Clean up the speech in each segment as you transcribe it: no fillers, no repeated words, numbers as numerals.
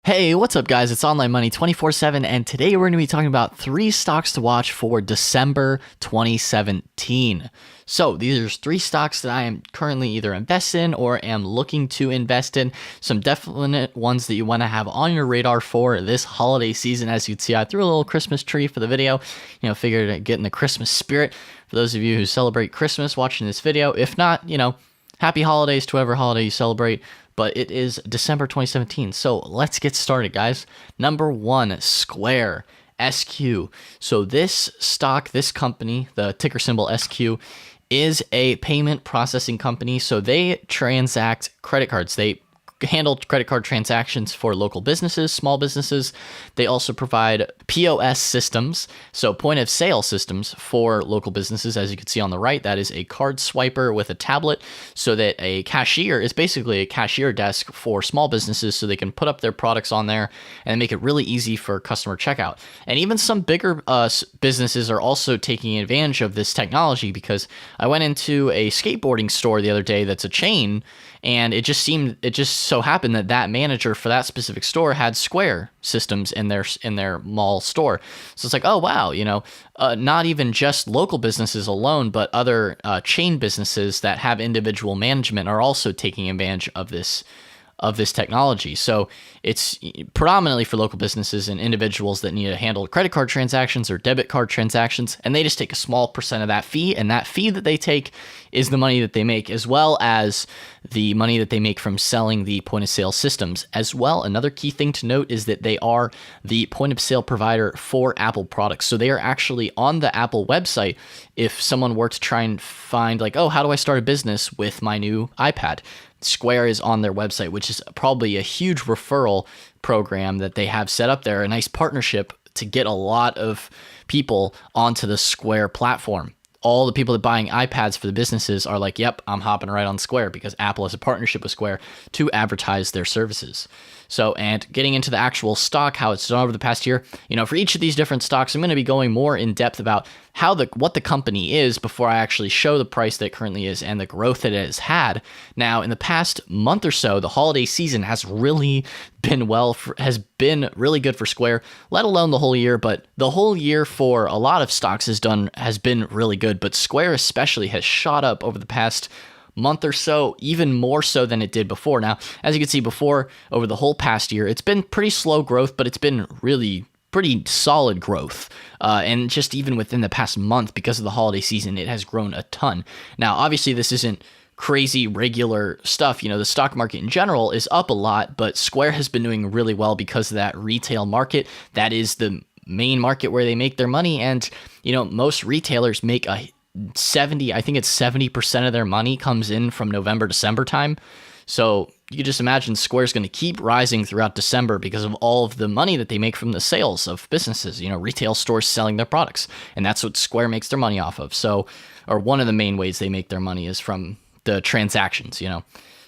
Hey, what's up, guys? It's Online Money 24/7, and today we're going to be talking about 3 stocks to watch for December 2017. So these are 3 stocks that I am currently either invested in or am looking to invest in. Some definite ones that you want to have on your radar for this holiday season. As you can see, I threw a little Christmas tree for the video. Figured to get in the Christmas spirit. For those of you who celebrate Christmas watching this video, if not, happy holidays to whatever holiday you celebrate. But it is December 2017. So let's get started, guys. Number 1, Square, SQ. So this stock, this company, the ticker symbol SQ, is a payment processing company. So they transact credit cards. They handle credit card transactions for local businesses, small businesses. They also provide POS systems, so point of sale systems for local businesses. As you can see on the right, that is a card swiper with a tablet, so that a cashier is basically a cashier desk for small businesses, so they can put up their products on there and make it really easy for customer checkout. And even some bigger businesses are also taking advantage of this technology, because I went into a skateboarding store the other day that's a chain, and it just so happened that manager for that specific store had Square systems in their mall store. So it's like, oh wow, not even just local businesses alone, but other chain businesses that have individual management are also taking advantage of this technology. So it's predominantly for local businesses and individuals that need to handle credit card transactions or debit card transactions, and they just take a small percent of that fee, and that fee that they take is the money that they make, as well as the money that they make from selling the point of sale systems. As well, another key thing to note is that they are the point of sale provider for Apple products. So they are actually on the Apple website. If someone were to try and find oh, how do I start a business with my new iPad? Square is on their website, which is probably a huge referral program that they have set up there, a nice partnership to get a lot of people onto the Square platform. All the people that are buying iPads for the businesses are like, yep, I'm hopping right on Square, because Apple has a partnership with Square to advertise their services. So, and getting into the actual stock, how it's done over the past year, for each of these different stocks, I'm going to be going more in depth about what the company is before I actually show the price that it currently is and the growth that it has had. Now, in the past month or so, the holiday season has really been really good for Square, let alone the whole year. But the whole year for a lot of stocks has been really good. But Square especially has shot up over the past month or so, even more so than it did before. Now, as you can see before, over the whole past year, it's been pretty slow growth, but it's been really pretty solid growth. And just even within the past month, because of the holiday season, it has grown a ton. Now, obviously, this isn't crazy regular stuff. The stock market in general is up a lot, but Square has been doing really well because of that retail market. That is the main market where they make their money. And, most retailers make I think it's 70% of their money comes in from November, December time. So you just imagine Square's going to keep rising throughout December because of all of the money that they make from the sales of businesses, retail stores selling their products. And that's what Square makes their money off of. So, or one of the main ways they make their money is from the transactions,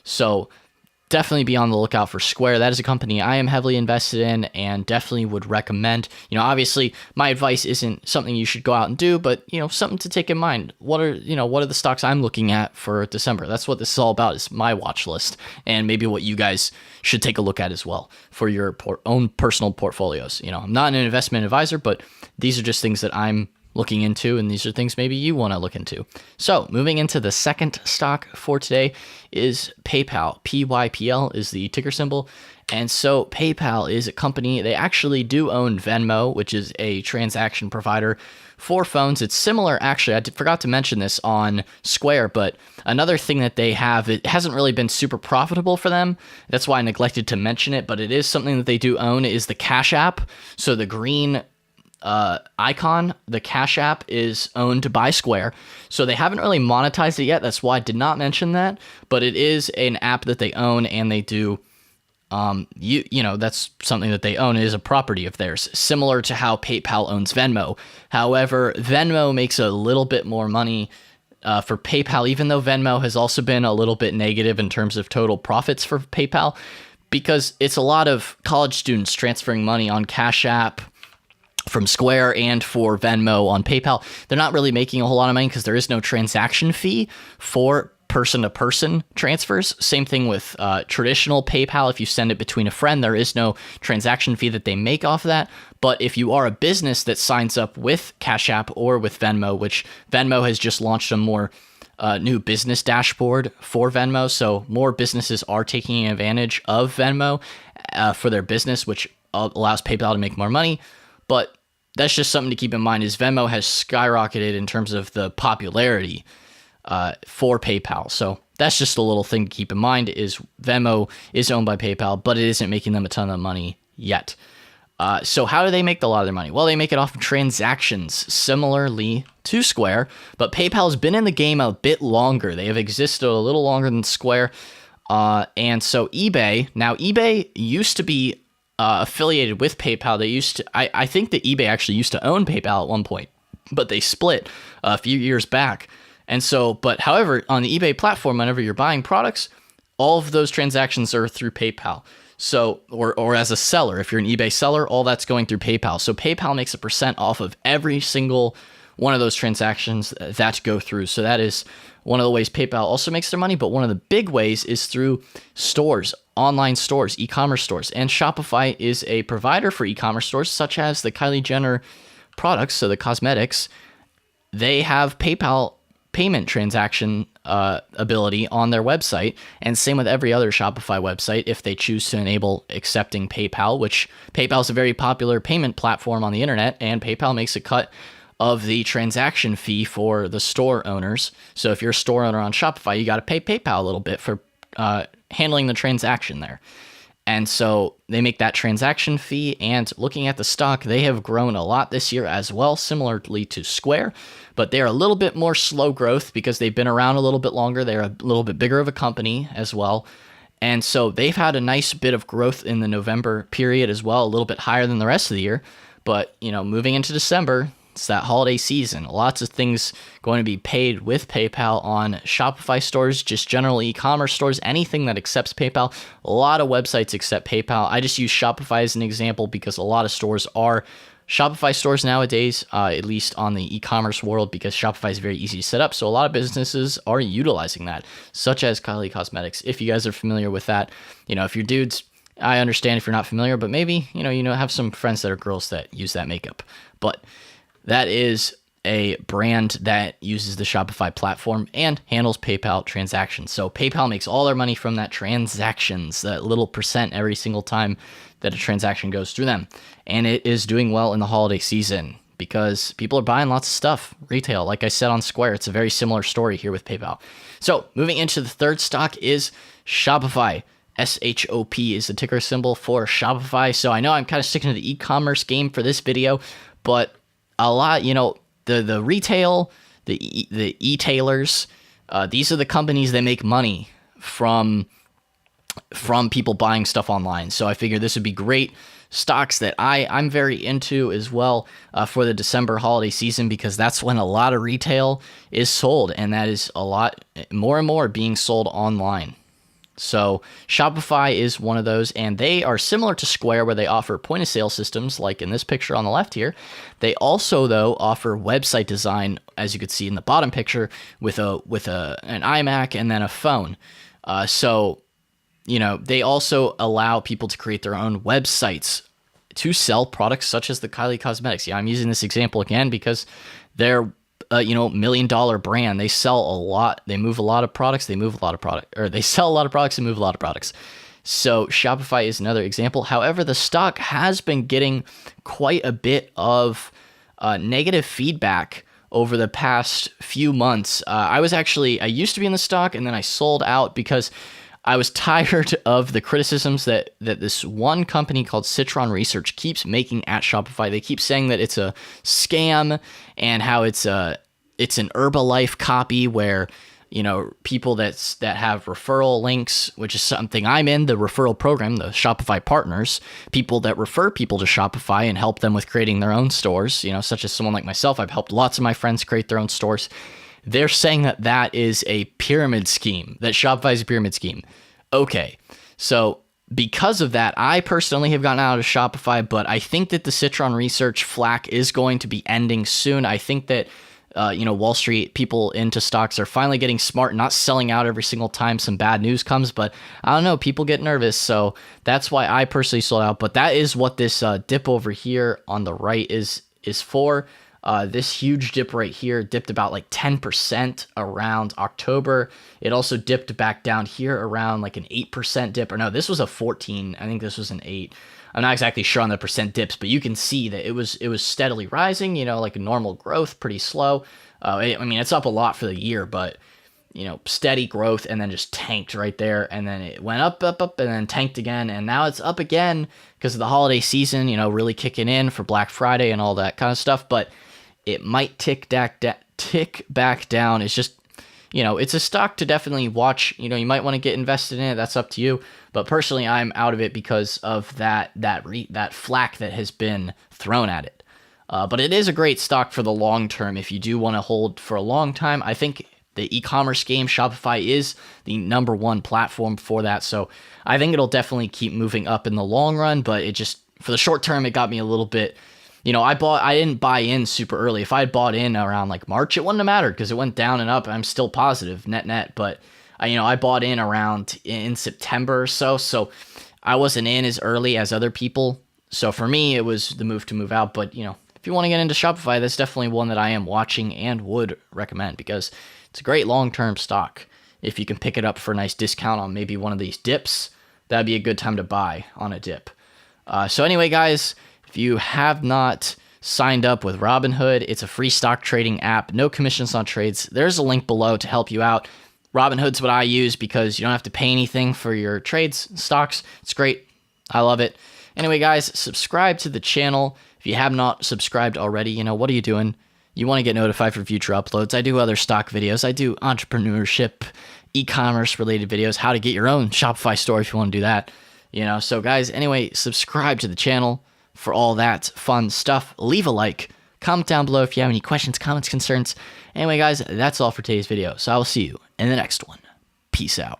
So definitely be on the lookout for Square. That is a company I am heavily invested in and definitely would recommend. Obviously my advice isn't something you should go out and do, but something to take in mind. What are the stocks I'm looking at for December? That's what this is all about, is my watch list, and maybe what you guys should take a look at as well for your own personal portfolios. I'm not an investment advisor, but these are just things that I'm looking into, and these are things maybe you want to look into. So moving into the second stock for today is PayPal. PYPL is the ticker symbol. And so PayPal is a company, they actually do own Venmo, which is a transaction provider for phones. It's similar, actually, I forgot to mention this on Square, but another thing that they have, it hasn't really been super profitable for them. That's why I neglected to mention it, but it is something that they do own, is the Cash App. So the green icon, the Cash App, is owned by Square. So they haven't really monetized it yet. That's why I did not mention that, but it is an app that they own, and they do, that's something that they own. It is a property of theirs, similar to how PayPal owns Venmo. However, Venmo makes a little bit more money for PayPal, even though Venmo has also been a little bit negative in terms of total profits for PayPal, because it's a lot of college students transferring money on Cash App from Square and for Venmo on PayPal. They're not really making a whole lot of money because there is no transaction fee for person-to-person transfers. Same thing with traditional PayPal. If you send it between a friend, there is no transaction fee that they make off of that. But if you are a business that signs up with Cash App or with Venmo, which Venmo has just launched a more new business dashboard for Venmo, so more businesses are taking advantage of Venmo for their business, which allows PayPal to make more money. But that's just something to keep in mind, is Venmo has skyrocketed in terms of the popularity for PayPal. So that's just a little thing to keep in mind, is Venmo is owned by PayPal, but it isn't making them a ton of money yet. So how do they make a lot of their money? Well, they make it off of transactions, similarly to Square, but PayPal has been in the game a bit longer. They have existed a little longer than Square. And so eBay used to be affiliated with PayPal. They used to, I think that eBay actually used to own PayPal at one point, but they split a few years back. And so, but however, on the eBay platform, whenever you're buying products, all of those transactions are through PayPal. So, or as a seller, if you're an eBay seller, all that's going through PayPal. So PayPal makes a percent off of every single one of those transactions that go through. So that is one of the ways PayPal also makes their money. But one of the big ways is through stores, online stores, e-commerce stores. And Shopify is a provider for e-commerce stores, such as the Kylie Jenner products, so the cosmetics. They have PayPal payment transaction ability on their website, and same with every other Shopify website if they choose to enable accepting PayPal, which PayPal is a very popular payment platform on the internet, and PayPal makes a cut of the transaction fee for the store owners. So if you're a store owner on Shopify, you got to pay PayPal a little bit for handling the transaction there. And so they make that transaction fee, and looking at the stock, they have grown a lot this year as well, similarly to Square, but they're a little bit more slow growth because they've been around a little bit longer. They're a little bit bigger of a company as well. And so they've had a nice bit of growth in the November period as well, a little bit higher than the rest of the year. But, moving into December, it's that holiday season. Lots of things going to be paid with PayPal on Shopify stores, just general e-commerce stores, anything that accepts PayPal. A lot of websites accept PayPal. I just use Shopify as an example because a lot of stores are Shopify stores nowadays, at least on the e-commerce world, because Shopify is very easy to set up. So a lot of businesses are utilizing that, such as Kylie Cosmetics. If you guys are familiar with that, if you're dudes, I understand if you're not familiar, but maybe, have some friends that are girls that use that makeup. But that is a brand that uses the Shopify platform and handles PayPal transactions. So PayPal makes all their money from that transactions, that little percent every single time that a transaction goes through them. And it is doing well in the holiday season because people are buying lots of stuff. Retail, like I said on Square, it's a very similar story here with PayPal. So moving into the third stock is Shopify. SHOP is the ticker symbol for Shopify. So I know I'm kind of sticking to the e-commerce game for this video, but a lot, the retail, the e-tailers, these are the companies that make money from people buying stuff online. So I figured this would be great stocks that I'm very into as well for the December holiday season, because that's when a lot of retail is sold, and that is a lot more and more being sold online. So Shopify is one of those, and they are similar to Square, where they offer point of sale systems like in this picture on the left here. They also, though, offer website design, as you could see in the bottom picture, with an iMac and then a phone. So they also allow people to create their own websites to sell products such as the Kylie Cosmetics. Yeah, I'm using this example again because they're $1 million brand. They sell a lot. They move a lot of products. They sell a lot of products and move a lot of products. So Shopify is another example. However, the stock has been getting quite a bit of negative feedback over the past few months. I used to be in the stock, and then I sold out because I was tired of the criticisms that this one company called Citron Research keeps making at Shopify. They keep saying that it's a scam and how it's an Herbalife copy where, people that have referral links, which is something I'm in, the referral program, the Shopify Partners, people that refer people to Shopify and help them with creating their own stores, such as someone like myself. I've helped lots of my friends create their own stores. They're saying that is a pyramid scheme, that Shopify is a pyramid scheme. Okay, so because of that, I personally have gotten out of Shopify, but I think that the Citron Research flack is going to be ending soon. I think that Wall Street people into stocks are finally getting smart, not selling out every single time some bad news comes. But I don't know, people get nervous. So that's why I personally sold out. But that is what this dip over here on the right is for. This huge dip right here dipped about like 10% around October. It also dipped back down here around like an 8% dip. Or no, this was a 14. I think this was an 8. I'm not exactly sure on the percent dips, but you can see that it was steadily rising, like a normal growth, pretty slow. It's up a lot for the year, but steady growth, and then just tanked right there. And then it went up, and then tanked again. And now it's up again because of the holiday season, really kicking in for Black Friday and all that kind of stuff. But it might tick back down. It's just, it's a stock to definitely watch. You might want to get invested in it. That's up to you. But personally, I'm out of it because of that flack that has been thrown at it. But it is a great stock for the long term. If you do want to hold for a long time, I think the e-commerce game Shopify is the number one platform for that. So I think it'll definitely keep moving up in the long run. But it just, for the short term, it got me a little bit. I didn't buy in super early. If I had bought in around like March, it wouldn't have mattered because it went down and up. I'm still positive net. But I bought in around in September or so I wasn't in as early as other people. So for me, it was the move to move out. But if you want to get into Shopify, that's definitely one that I am watching and would recommend because it's a great long-term stock. If you can pick it up for a nice discount on maybe one of these dips, that'd be a good time to buy on a dip. So anyway, guys, if you have not signed up with Robinhood, it's a free stock trading app, no commissions on trades. There's a link below to help you out. Robinhood's what I use because you don't have to pay anything for your trades, stocks. It's great. I love it. Anyway, guys, subscribe to the channel. If you have not subscribed already, what are you doing? You want to get notified for future uploads. I do other stock videos. I do entrepreneurship, e-commerce related videos, how to get your own Shopify store if you want to do that. So guys, anyway, subscribe to the channel for all that fun stuff. Leave a like, comment down below if you have any questions, comments, concerns. Anyway, guys, that's all for today's video. So I will see you in the next one. Peace out.